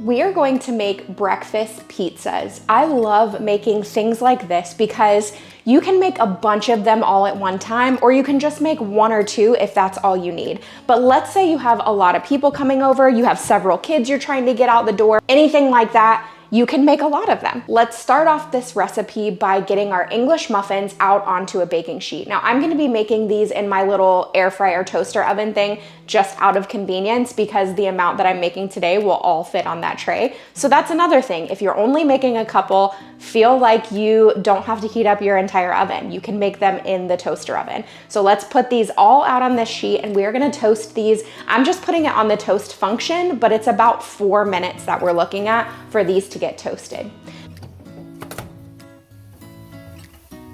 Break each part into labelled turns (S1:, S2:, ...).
S1: We are going to make breakfast pizzas. I love making things like this because you can make a bunch of them all at one time, or you can just make one or two if that's all you need. But let's say you have a lot of people coming over, you have several kids you're trying to get out the door, anything like that, you can make a lot of them. Let's start off this recipe by getting our English muffins out onto a baking sheet. Now I'm gonna be making these in my little air fryer toaster oven thing just out of convenience because the amount that I'm making today will all fit on that tray. So that's another thing. If you're only making a couple, feel like you don't have to heat up your entire oven. You can make them in the toaster oven. So let's put these all out on this sheet and we're gonna toast these. I'm just putting it on the toast function, but it's about 4 minutes that we're looking at for these to get toasted.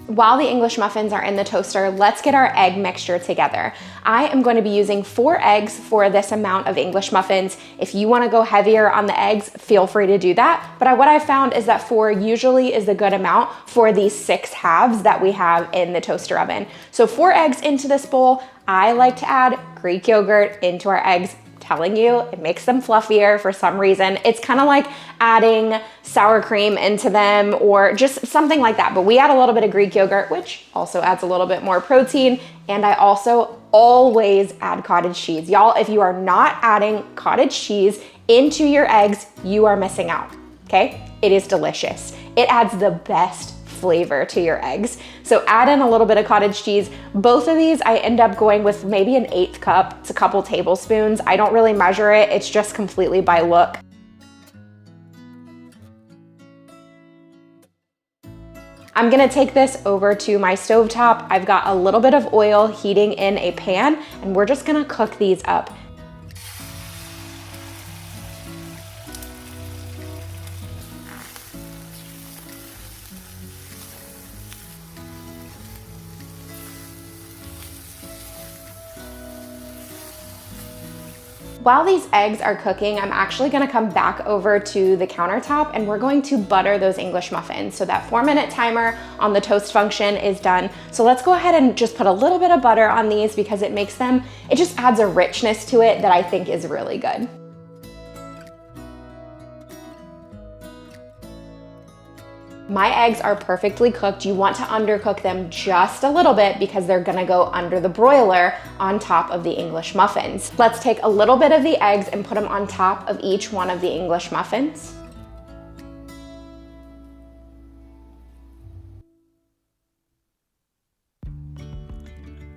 S1: While the English muffins are in the toaster, let's get our egg mixture together. I am going to be using 4 eggs for this amount of English muffins. If you want to go heavier on the eggs, feel free to do that. But what I found is that 4 usually is a good amount for these 6 halves that we have in the toaster oven. So 4 eggs into this bowl. I like to add Greek yogurt into our eggs. Telling you, it makes them fluffier for some reason. It's kind of like adding sour cream into them or just something like that. But we add a little bit of Greek yogurt, which also adds a little bit more protein. And I also always add cottage cheese. Y'all, if you are not adding cottage cheese into your eggs, you are missing out, okay? It is delicious. It adds the best flavor to your eggs. So add in a little bit of cottage cheese. Both of these I end up going with maybe an 1/8 cup. It's a couple tablespoons. I don't really measure it. It's just completely by look. I'm gonna take this over to my stovetop. I've got a little bit of oil heating in a pan and we're just gonna cook these up. While these eggs are cooking, I'm actually gonna come back over to the countertop and we're going to butter those English muffins. So that 4-minute timer on the toast function is done. So let's go ahead and just put a little bit of butter on these because it just adds a richness to it that I think is really good. My eggs are perfectly cooked. You want to undercook them just a little bit because they're gonna go under the broiler on top of the English muffins. Let's take a little bit of the eggs and put them on top of each one of the English muffins.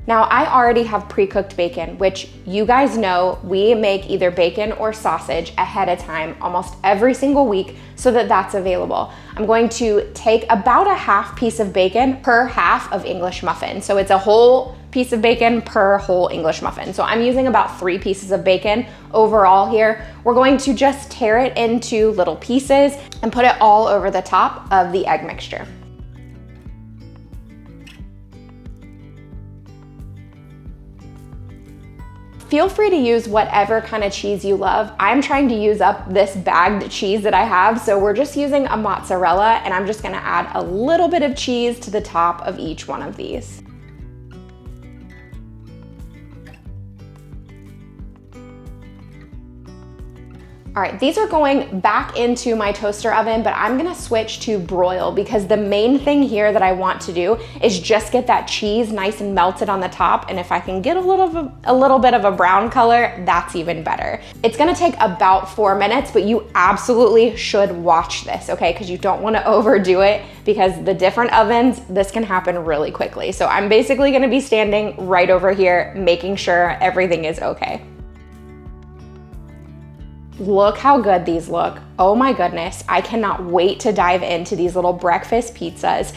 S1: Now I already have pre-cooked bacon, which you guys know we make either bacon or sausage ahead of time almost every single week so that that's available. I'm going to take about a half piece of bacon per half of English muffin. So it's a whole piece of bacon per whole English muffin. So I'm using about 3 pieces of bacon overall here. We're going to just tear it into little pieces and put it all over the top of the egg mixture. Feel free to use whatever kind of cheese you love. I'm trying to use up this bagged cheese that I have, so we're just using a mozzarella and I'm just gonna add a little bit of cheese to the top of each one of these. All right, these are going back into my toaster oven, but I'm gonna switch to broil because the main thing here that I want to do is just get that cheese nice and melted on the top. And if I can get a little bit of a brown color, that's even better. It's gonna take about 4 minutes, but you absolutely should watch this, okay? Because you don't wanna overdo it because the different ovens, this can happen really quickly. So I'm basically gonna be standing right over here, making sure everything is okay. Look how good these look. Oh my goodness, I cannot wait to dive into these little breakfast pizzas.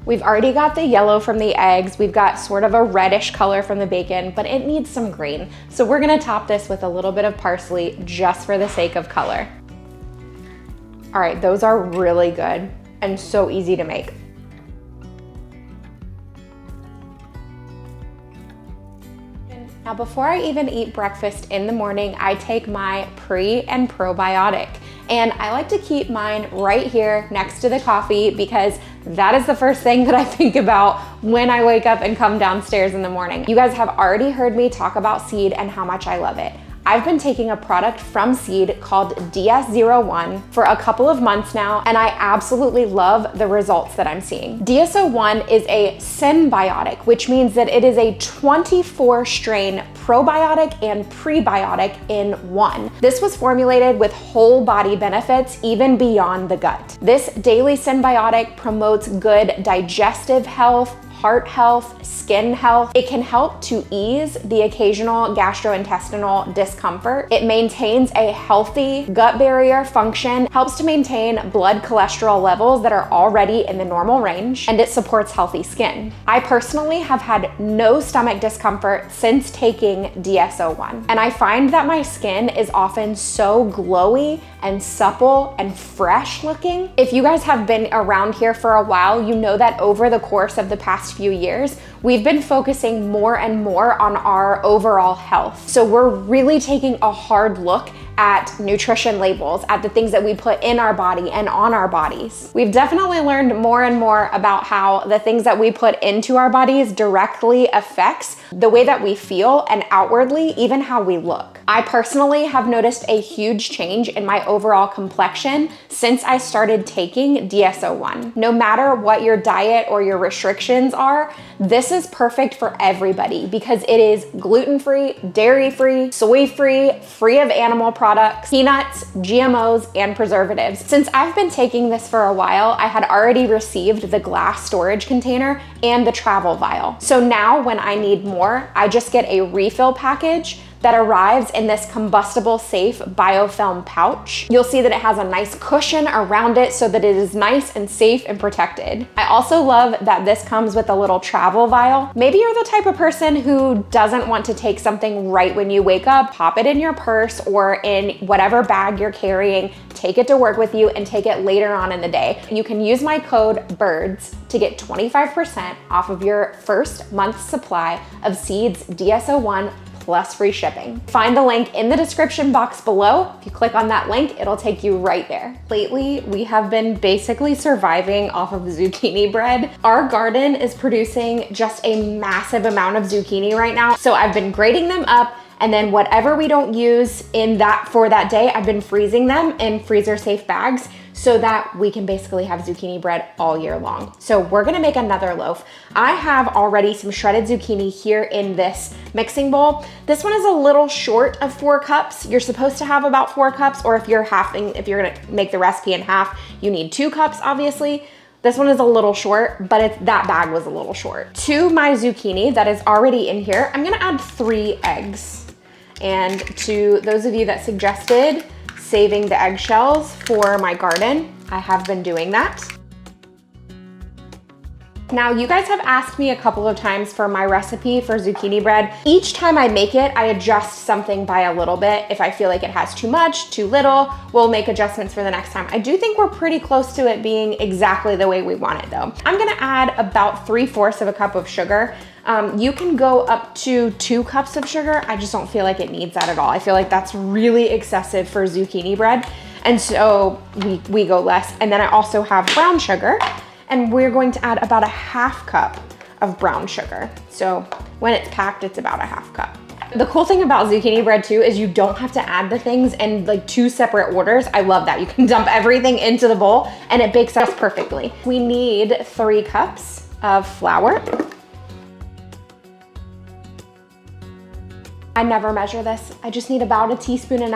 S1: We've already got the yellow from the eggs. We've got sort of a reddish color from the bacon, but it needs some green. So we're gonna top this with a little bit of parsley just for the sake of color. All right, those are really good and so easy to make. Now, before I even eat breakfast in the morning, I take my pre and probiotic. And I like to keep mine right here next to the coffee because that is the first thing that I think about when I wake up and come downstairs in the morning. You guys have already heard me talk about seed and how much I love it. I've been taking a product from Seed called DS01 for a couple of months now, and I absolutely love the results that I'm seeing. DS01 is a symbiotic, which means that it is a 24 strain probiotic and prebiotic in one. This was formulated with whole body benefits even beyond the gut. This daily symbiotic promotes good digestive health, heart health, skin health. It can help to ease the occasional gastrointestinal discomfort. It maintains a healthy gut barrier function, helps to maintain blood cholesterol levels that are already in the normal range, and it supports healthy skin. I personally have had no stomach discomfort since taking DS01, and I find that my skin is often so glowy and supple and fresh looking. If you guys have been around here for a while, you know that over the course of the past few years, we've been focusing more and more on our overall health. So we're really taking a hard look at nutrition labels, at the things that we put in our body and on our bodies. We've definitely learned more and more about how the things that we put into our bodies directly affects the way that we feel and outwardly, even how we look. I personally have noticed a huge change in my overall complexion since I started taking DS01. No matter what your diet or your restrictions are, this is perfect for everybody because it is gluten-free, dairy-free, soy-free, free of animal products, peanuts, GMOs, and preservatives. Since I've been taking this for a while, I had already received the glass storage container and the travel vial. So now when I need more, I just get a refill package that arrives in this combustible safe biofilm pouch. You'll see that it has a nice cushion around it so that it is nice and safe and protected. I also love that this comes with a little travel vial. Maybe you're the type of person who doesn't want to take something right when you wake up, pop it in your purse or in whatever bag you're carrying, take it to work with you and take it later on in the day. You can use my code BYRDS to get 25% off of your first month's supply of Seed's DS01 plus free shipping. Find the link in the description box below. If you click on that link, it'll take you right there. Lately, we have been basically surviving off of zucchini bread. Our garden is producing just a massive amount of zucchini right now. So I've been grating them up, and then whatever we don't use for that day, I've been freezing them in freezer safe bags so that we can basically have zucchini bread all year long. So we're gonna make another loaf. I have already some shredded zucchini here in this mixing bowl. This one is a little short of 4 cups. You're supposed to have about 4 cups, or if you're gonna make the recipe in half, you need 2 cups, obviously. This one is a little short, but that bag was a little short. To my zucchini that is already in here, I'm gonna add 3 eggs. And to those of you that suggested saving the eggshells for my garden, I have been doing that. Now, you guys have asked me a couple of times for my recipe for zucchini bread. Each time I make it, I adjust something by a little bit. If I feel like it has too much, too little, we'll make adjustments for the next time. I do think we're pretty close to it being exactly the way we want it though. I'm gonna add about 3/4 of a cup of sugar. You can go up to 2 cups of sugar. I just don't feel like it needs that at all. I feel like that's really excessive for zucchini bread. And so we go less. And then I also have brown sugar, and we're going to add about a 1/2 cup of brown sugar. So when it's packed, it's about a 1/2 cup. The cool thing about zucchini bread too is you don't have to add the things in like 2 separate orders. I love that. You can dump everything into the bowl and it bakes us perfectly. We need 3 cups of flour. I never measure this. I just need about 1.5 teaspoons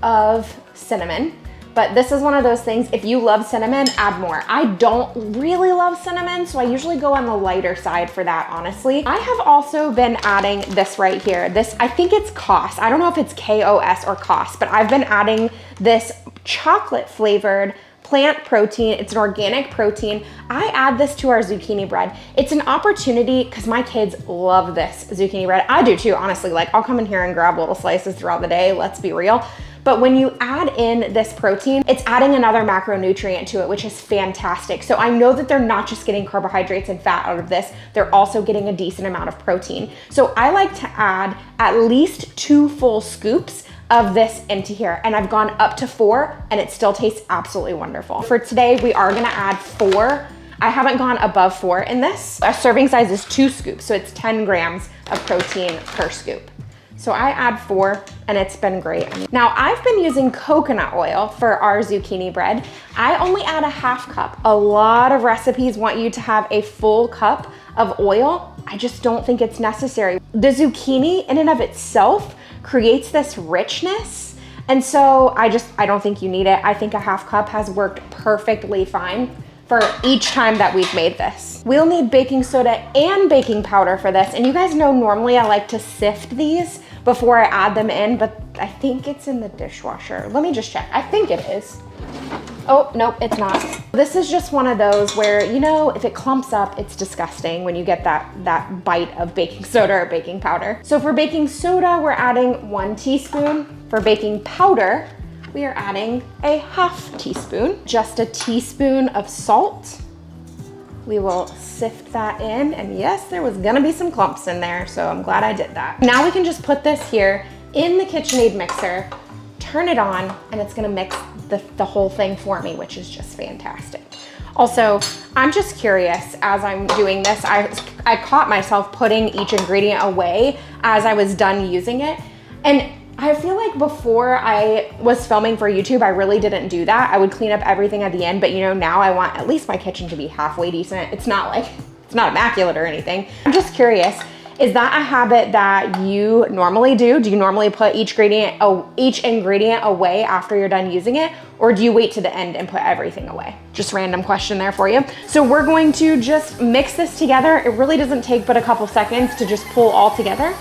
S1: of cinnamon. But this is one of those things, if you love cinnamon, add more. I don't really love cinnamon, so I usually go on the lighter side for that, honestly. I have also been adding this right here. This, I think it's Kos. I don't know if it's Kos or Kos, but I've been adding this chocolate flavored plant protein. It's an organic protein. I add this to our zucchini bread. It's an opportunity because my kids love this zucchini bread. I do too, honestly. Like, I'll come in here and grab little slices throughout the day, let's be real. But when you add in this protein, it's adding another macronutrient to it, which is fantastic. So I know that they're not just getting carbohydrates and fat out of this, they're also getting a decent amount of protein. So I like to add at least 2 full scoops of this into here, and I've gone up to 4 and it still tastes absolutely wonderful. For today, we are gonna add 4. I haven't gone above 4 in this. Our serving size is 2 scoops, so it's 10 grams of protein per scoop. So I add 4 and it's been great. Now I've been using coconut oil for our zucchini bread. I only add a half cup. A lot of recipes want you to have a full cup of oil. I just don't think it's necessary. The zucchini in and of itself creates this richness. And so I don't think you need it. I think a half cup has worked perfectly fine for each time that we've made this. We'll need baking soda and baking powder for this. And you guys know normally I like to sift these before I add them in, but I think it's in the dishwasher. Let me just check. I think it is. Oh, nope, it's not. This is just one of those where, you know, if it clumps up, it's disgusting when you get that bite of baking soda or baking powder. So for baking soda, we're adding 1 teaspoon. For baking powder, we are adding a ½ teaspoon. Just a teaspoon of salt. We will sift that in, and yes, there was gonna be some clumps in there, so I'm glad I did that. Now we can just put this here in the KitchenAid mixer, turn it on, and it's gonna mix the whole thing for me, which is just fantastic. Also, I'm just curious, as I'm doing this, I caught myself putting each ingredient away as I was done using it, and I feel like before I was filming for YouTube, I really didn't do that. I would clean up everything at the end, but you know, now I want at least my kitchen to be halfway decent. It's not immaculate or anything. I'm just curious, is that a habit that you normally do? Do you normally put each ingredient away after you're done using it? Or do you wait to the end and put everything away? Just random question there for you. So we're going to just mix this together. It really doesn't take but a couple seconds to just pull all together.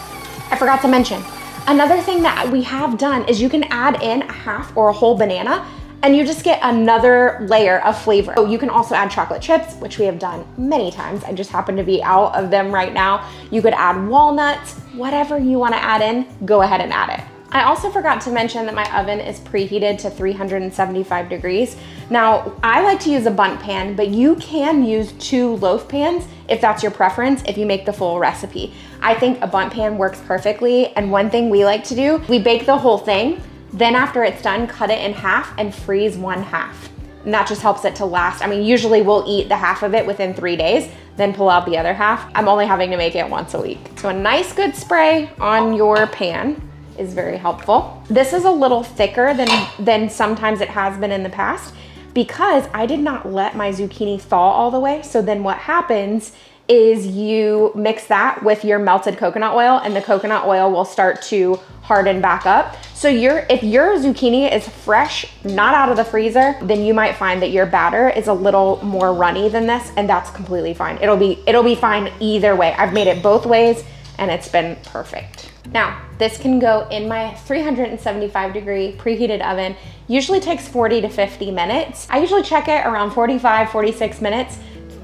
S1: I forgot to mention, another thing that we have done is you can add in a half or a whole banana and you just get another layer of flavor. So you can also add chocolate chips, which we have done many times. I just happen to be out of them right now. You could add walnuts, whatever you wanna add in, go ahead and add it. I also forgot to mention that my oven is preheated to 375 degrees. Now, I like to use a bundt pan, but you can use 2 loaf pans if that's your preference, if you make the full recipe. I think a bundt pan works perfectly, and one thing we like to do, we bake the whole thing, then after it's done, cut it in half and freeze 1/2. And that just helps it to last. I mean, usually we'll eat the half of it within 3 days, then pull out the other half. I'm only having to make it once a week. So a nice good spray on your pan is very helpful. This is a little thicker than sometimes it has been in the past because I did not let my zucchini thaw all the way. So then what happens is you mix that with your melted coconut oil and the coconut oil will start to harden back up. So if your zucchini is fresh, not out of the freezer, then you might find that your batter is a little more runny than this, and that's completely fine. It'll be fine either way. I've made it both ways and it's been perfect. Now, this can go in my 375 degree preheated oven. Usually takes 40 to 50 minutes. I usually check it around 45, 46 minutes.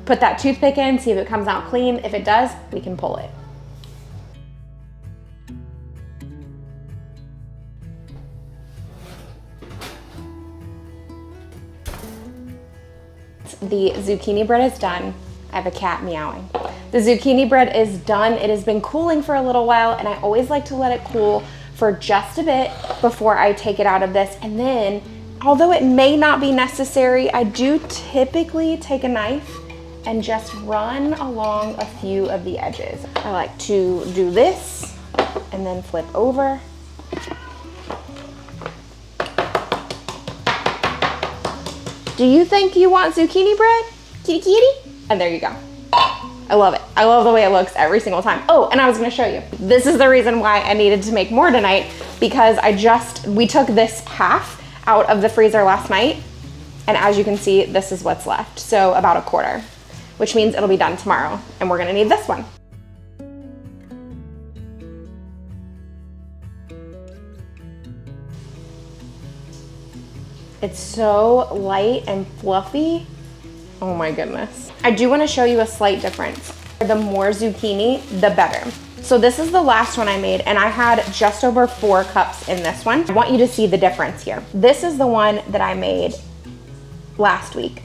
S1: Put that toothpick in, see if it comes out clean. If it does, we can pull it. The zucchini bread is done. I have a cat meowing. The zucchini bread is done. It has been cooling for a little while, and I always like to let it cool for just a bit before I take it out of this. And then, although it may not be necessary, I do typically take a knife and just run along a few of the edges. I like to do this and then flip over. Do you think you want zucchini bread? Kitty kitty? And there you go. I love it. I love the way it looks every single time. Oh, and I was gonna show you. This is the reason why I needed to make more tonight, because we took this half out of the freezer last night, and as you can see, this is what's left. So about a quarter, which means it'll be done tomorrow, and we're gonna need this one. It's so light and fluffy. Oh my goodness. I do want to show you a slight difference. The more zucchini, the better. So this is the last one I made, and I had just over 4 cups in this one. I want you to see the difference here. This is the one that I made last week.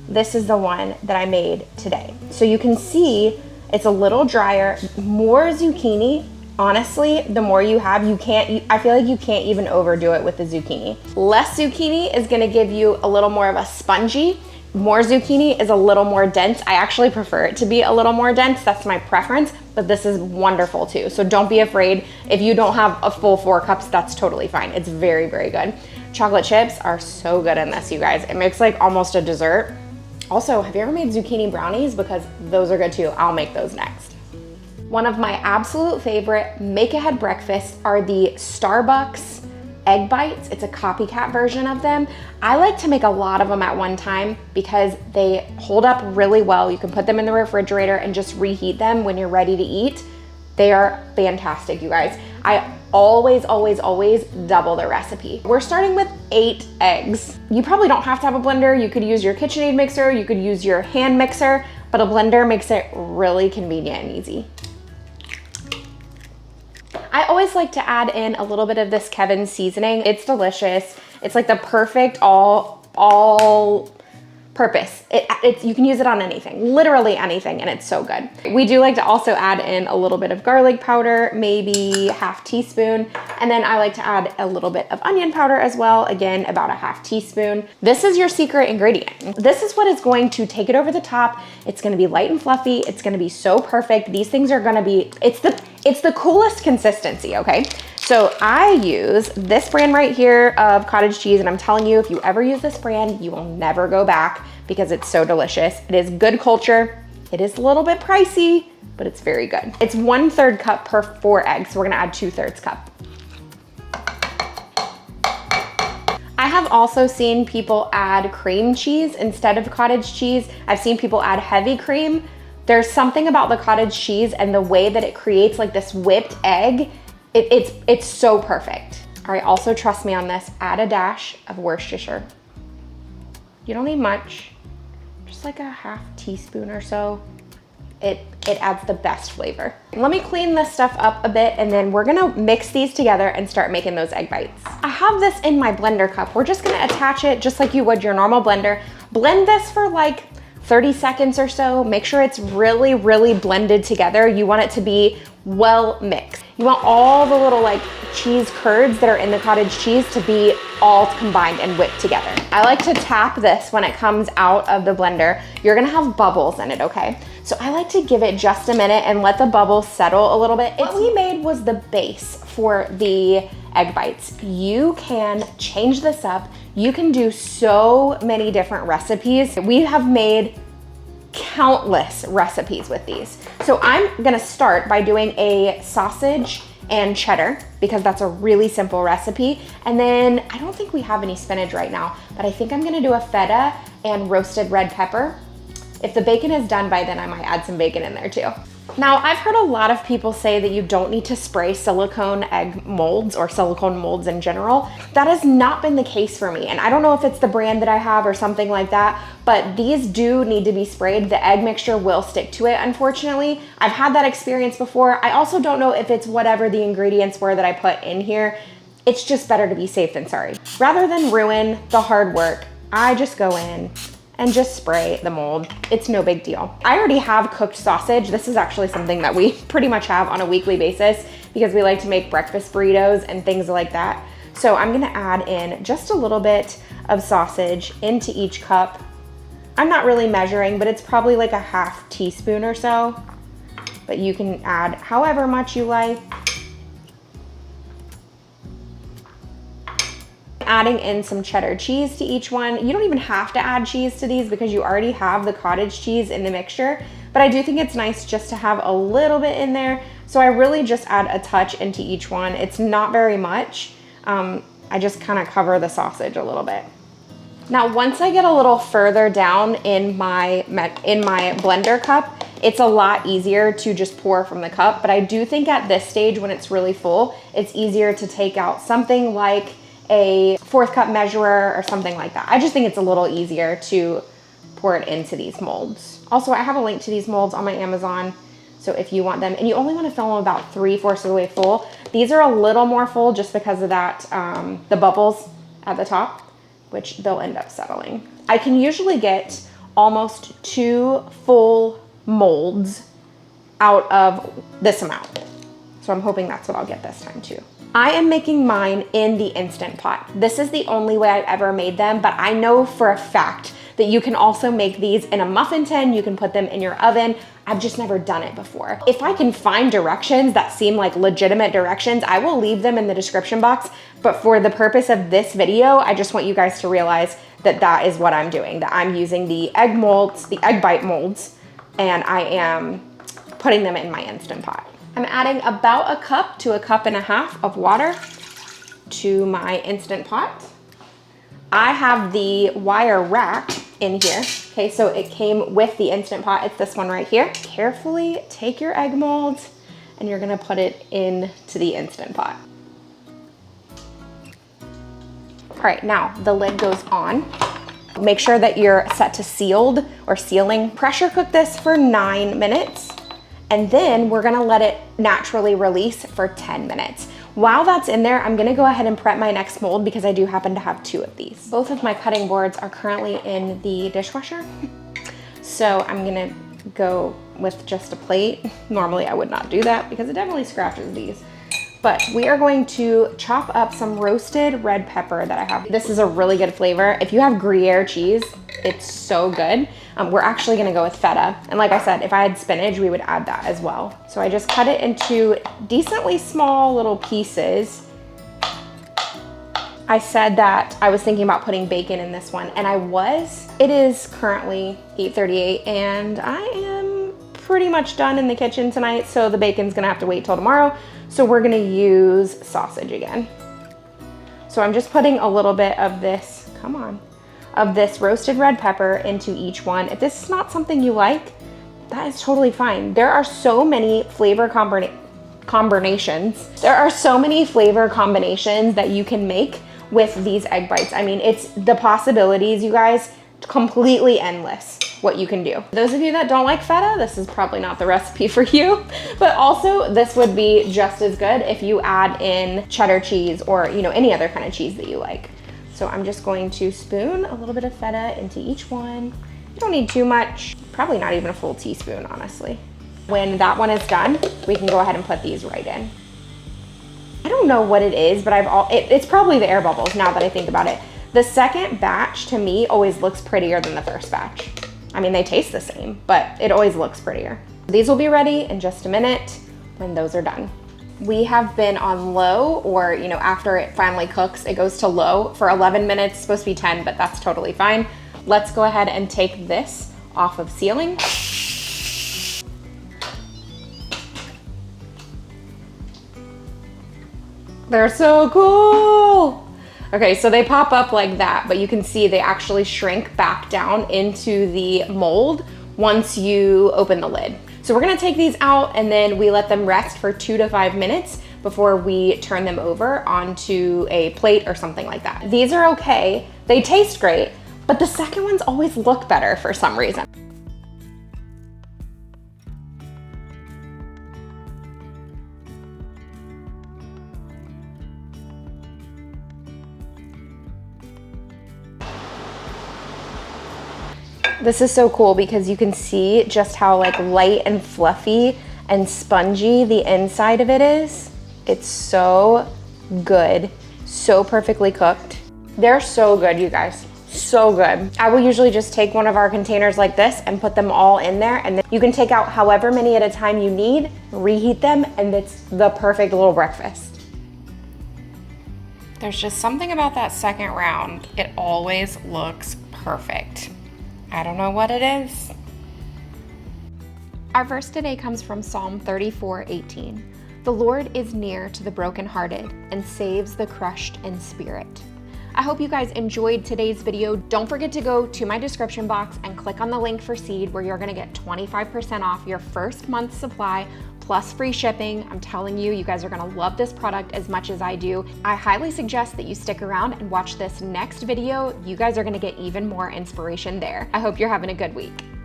S1: This is the one that I made today. So you can see it's a little drier, more zucchini. Honestly, the more you have, I feel like you can't even overdo it with the zucchini. Less zucchini is gonna give you a little more of a spongy. More zucchini is a little more dense. I actually prefer it to be a little more dense. That's my preference, but this is wonderful too. So don't be afraid. If you don't have a full 4 cups, that's totally fine. It's very, very good. Chocolate chips are so good in this, you guys. It makes like almost a dessert. Also, have you ever made zucchini brownies? Because those are good too. I'll make those next. One of my absolute favorite make-ahead breakfasts are the Starbucks Egg Bites. It's a copycat version of them. I like to make a lot of them at one time because they hold up really well. You can put them in the refrigerator and just reheat them when you're ready to eat. They are fantastic, you guys. I always, always, always double the recipe. We're starting with 8 eggs. You probably don't have to have a blender. You could use your KitchenAid mixer, you could use your hand mixer, but a blender makes it really convenient and easy. I always like to add in a little bit of this Kevin's seasoning. It's delicious. It's like the perfect all purpose. You can use it on anything, literally anything, and it's so good. We do like to also add in a little bit of garlic powder, maybe ½ teaspoon, and then I like to add a little bit of onion powder as well, again, about a ½ teaspoon. This is your secret ingredient. This is what is going to take it over the top. It's gonna be light and fluffy. It's gonna be so perfect. These things are gonna be, it's the coolest consistency, okay? So I use this brand right here of cottage cheese, and I'm telling you, if you ever use this brand, you will never go back because it's so delicious. It is good culture. It is a little bit pricey, but it's very good. It's 1/3 cup per 4 eggs, so we're gonna add 2/3 cup. I have also seen people add cream cheese instead of cottage cheese. I've seen people add heavy cream. There's something about the cottage cheese and the way that it creates like this whipped egg. It's so perfect. All right, also trust me on this, add a dash of Worcestershire. You don't need much, just like a ½ teaspoon or so. It adds the best flavor. Let me clean this stuff up a bit, and then we're gonna mix these together and start making those egg bites. I have this in my blender cup. We're just gonna attach it just like you would your normal blender. Blend this for like 30 seconds or so. Make sure it's really, really blended together. You want it to be well mixed. You want all the little like cheese curds that are in the cottage cheese to be all combined and whipped together. I like to tap this when it comes out of the blender. You're gonna have bubbles in it, okay? So I like to give it just a minute and let the bubbles settle a little bit. What we made was the base for the egg bites. You can change this up. You can do so many different recipes. We have made countless recipes with these. So I'm gonna start by doing a sausage and cheddar because that's a really simple recipe. And then I don't think we have any spinach right now, but I think I'm gonna do a feta and roasted red pepper. If the bacon is done by then, I might add some bacon in there too. Now, I've heard a lot of people say that you don't need to spray silicone egg molds or silicone molds in general. That has not been the case for me. And I don't know if it's the brand that I have or something like that, but these do need to be sprayed. The egg mixture will stick to it, unfortunately. I've had that experience before. I also don't know if it's whatever the ingredients were that I put in here. It's just better to be safe than sorry. Rather than ruin the hard work, I just go in and just spray the mold. It's no big deal. I already have cooked sausage. This is actually something that we pretty much have on a weekly basis because we like to make breakfast burritos and things like that. So I'm gonna add in just a little bit of sausage into each cup. I'm not really measuring, but it's probably like a ½ teaspoon or so, but you can add however much you like. Adding in some cheddar cheese to each one. You don't even have to add cheese to these because you already have the cottage cheese in the mixture, but I do think it's nice just to have a little bit in there. So I really just add a touch into each one. It's not very much. I just kind of cover the sausage a little bit. Now, once I get a little further down in my blender cup, it's a lot easier to just pour from the cup, but I do think at this stage when it's really full, it's easier to take out something like a 4th cup measurer or something like that. I just think it's a little easier to pour it into these molds. Also, I have a link to these molds on my Amazon, so if you want them, and you only want to fill them about 3/4 of the way full. These are a little more full just because of that, the bubbles at the top, which they'll end up settling. I can usually get almost 2 full molds out of this amount. So I'm hoping that's what I'll get this time too. I am making mine in the Instant Pot. This is the only way I've ever made them, but I know for a fact that you can also make these in a muffin tin. You can put them in your oven. I've just never done it before. If I can find directions that seem like legitimate directions, I will leave them in the description box. But for the purpose of this video, I just want you guys to realize that that is what I'm doing, that I'm using the egg molds, the egg bite molds, and I am putting them in my Instant Pot. I'm adding about a cup to a cup and a half of water to my Instant Pot. I have the wire rack in here. Okay, so it came with the Instant Pot. It's this one right here. Carefully take your egg mold and you're gonna put it into the Instant Pot. All right, now the lid goes on. Make sure that you're set to sealed or sealing. Pressure cook this for 9 minutes, and then we're gonna let it naturally release for 10 minutes. While that's in there, I'm gonna go ahead and prep my next mold because I do happen to have 2 of these. Both of my cutting boards are currently in the dishwasher. So I'm gonna go with just a plate. Normally I would not do that because it definitely scratches these. But we are going to chop up some roasted red pepper that I have. This is a really good flavor. If you have Gruyere cheese, it's so good. We're actually gonna go with feta. And like I said, if I had spinach, we would add that as well. So I just cut it into decently small little pieces. I said that I was thinking about putting bacon in this one, and I was. It is currently 8:38 and I am pretty much done in the kitchen tonight, so the bacon's gonna have to wait till tomorrow. So we're gonna use sausage again. So I'm just putting a little bit of this, of this roasted red pepper into each one. If this is not something you like, that is totally fine. There are so many flavor combinations. There are so many flavor combinations that you can make with these egg bites. I mean, it's the possibilities, you guys, completely endless what you can do. Those of you that don't like feta, this is probably not the recipe for you, but also this would be just as good if you add in cheddar cheese or, you know, any other kind of cheese that you like. So I'm just going to spoon a little bit of feta into each one. You don't need too much, probably not even a full teaspoon, honestly. When that one is done, we can go ahead and put these right in. I don't know what it is, but it's probably the air bubbles now that I think about it. The second batch to me always looks prettier than the first batch. I mean, they taste the same, but it always looks prettier. These will be ready in just a minute when those are done. We have been on low, or, you know, after it finally cooks, it goes to low for 11 minutes. It's supposed to be 10, but that's totally fine. Let's go ahead and take this off of sealing. They're so cool. Okay, so they pop up like that, but you can see they actually shrink back down into the mold once you open the lid. So we're gonna take these out and then we let them rest for 2 to 5 minutes before we turn them over onto a plate or something like that. These are okay, they taste great, but the second ones always look better for some reason. This is so cool because you can see just how like light and fluffy and spongy the inside of it is. It's so good, so perfectly cooked. They're so good, you guys, so good. I will usually just take one of our containers like this and put them all in there, and then you can take out however many at a time you need, reheat them, and it's the perfect little breakfast. There's just something about that second round. It always looks perfect. I don't know what it is. Our verse today comes from Psalm 34:18. The Lord is near to the brokenhearted and saves the crushed in spirit. I hope you guys enjoyed today's video. Don't forget to go to my description box and click on the link for Seed, where you're gonna get 25% off your first month's supply plus free shipping. I'm telling you, you guys are gonna love this product as much as I do. I highly suggest that you stick around and watch this next video. You guys are gonna get even more inspiration there. I hope you're having a good week.